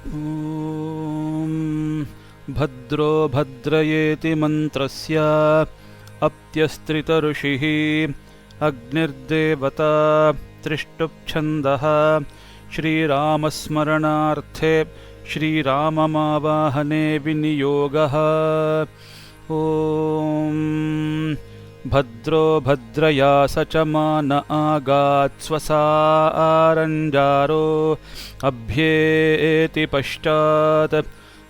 ॐ भद्रो भद्रयेति मन्त्रस्य अप्यस्त्रितऋषिः अग्निर्देवता त्रिष्टुप्छन्दः श्रीरामस्मरणार्थे श्रीराममावाहने विनियोगः। ॐ भद्रो भद्रया सचमान आगात् स्वसारञ्जारो अभ्येति पश्चात्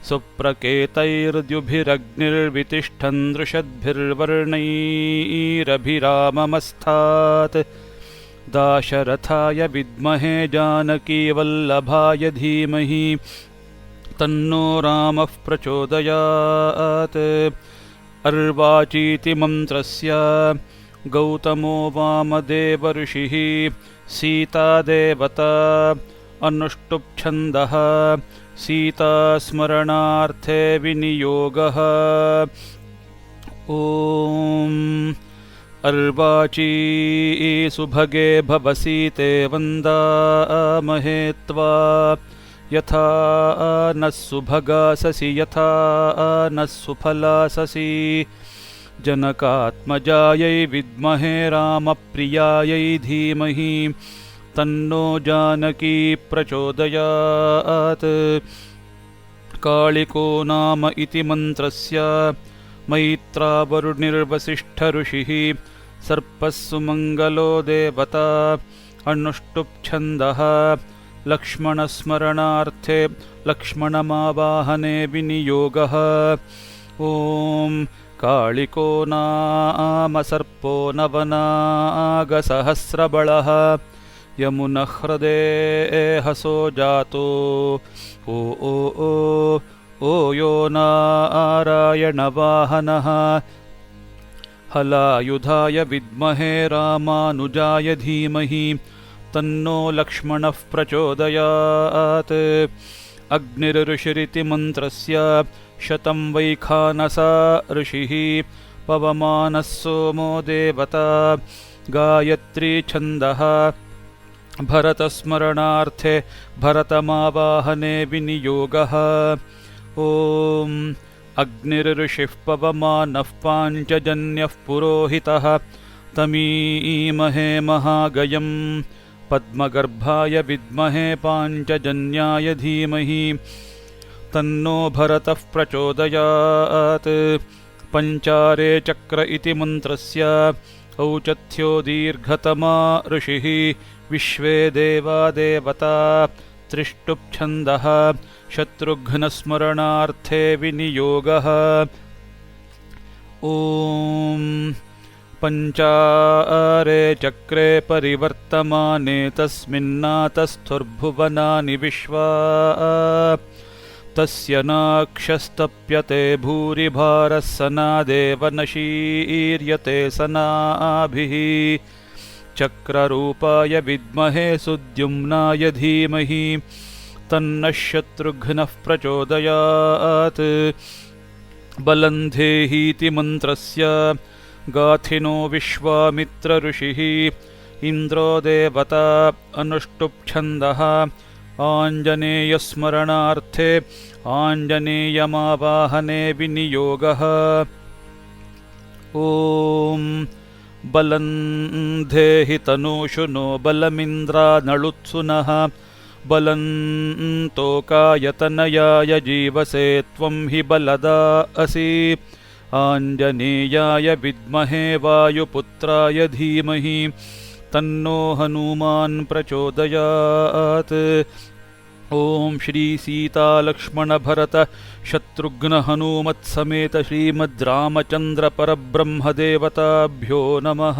सुप्रकेतैर्द्युभिरग्निर्वितिष्ठन् दृशद्भिर्वर्णैरभिराममस्थात् दाशरथाय विद्महे जानकीवल्लभाय धीमहि तन्नो रामः प्रचोदयात्। अर्वाचीति मन्त्रस्य गौतमो वामदेवऋषिः सीतादेवता अनुष्टुप्छन्दः सीतास्मरणार्थे विनियोगः। ॐ अर्वाची सुभगे भवसीते वन्दामहे त्वा यथा नः सुभगाससि यथा नः सुफलाससि जनकात्मजायै विद्महे रामप्रियायै धीमहि तन्नो जानकी प्रचोदयात्। कालिको नाम इति मन्त्रस्य मैत्रावरुणिर्वसिष्ठऋषिः सर्पः सुमङ्गलो देवता अनुष्टुप्छन्दः लक्ष्मणस्मरणार्थे लक्ष्मणमावाहने विनियोगः। ॐ कालिको नाम सर्पो नवनागसहस्रबलः यमुनह्रदे हसो जातो ओ ओ ओ ओ यो नारायणवाहनः हलायुधाय विद्महे रामानुजाय धीमहि तन्नो लक्ष्मणः प्रचोदयात्। अग्निर्ऋषिरिति मन्त्रस्य शतं वैखानसा ऋषिः पवमानः सोमो देवता गायत्री छन्दः भरतस्मरणार्थे भरतमावाहने विनियोगः। ॐ अग्निर्ऋषिः पवमानः पाञ्चजन्यः पुरोहितः तमीमहे महागयम् पद्मगर्भाय विद्महे पाञ्चजन्याय धीमहि तन्नो भरतः प्रचोदयात्। पञ्चारे चक्र इति मन्त्रस्य औचथ्यो दीर्घतमा ऋषिः विश्वे देवा देवता त्रिष्टुप्छन्दः शत्रुघ्नस्मरणार्थे विनियोगः। ॐ पञ्चारे चक्रे परिवर्तमाने तस्मिन्नातस्थुर्भुवनानि विश्वा तस्य नाक्षस्तप्यते भूरिभारः सनादेव नशीर्यते सनाभिः चक्ररूपाय विद्महे सुद्युम्नाय धीमहि तन्नः शत्रुघ्नः प्रचोदयात्। बलन्धेहीति मन्त्रस्य गाथिनो विश्वामित्रऋषिः इन्द्रो देवता अनुष्टुप्छन्दः आञ्जनेयस्मरणार्थे आञ्जनेयमावाहने विनियोगः। ॐ बलन्धेहि तनूषु नो बलमिन्द्रानळुत्सुनः बलन्तोकायतनयाय जीवसे त्वं हि बलदा असि आञ्जनेयाय विद्महे वायुपुत्राय धीमहि तन्नो हनुमान् प्रचोदयात्। ॐ श्री सीता लक्ष्मण भरत शत्रुघ्न हनुमत्समेत श्रीमद् रामचन्द्र परब्रह्मदेवताभ्यो नमः।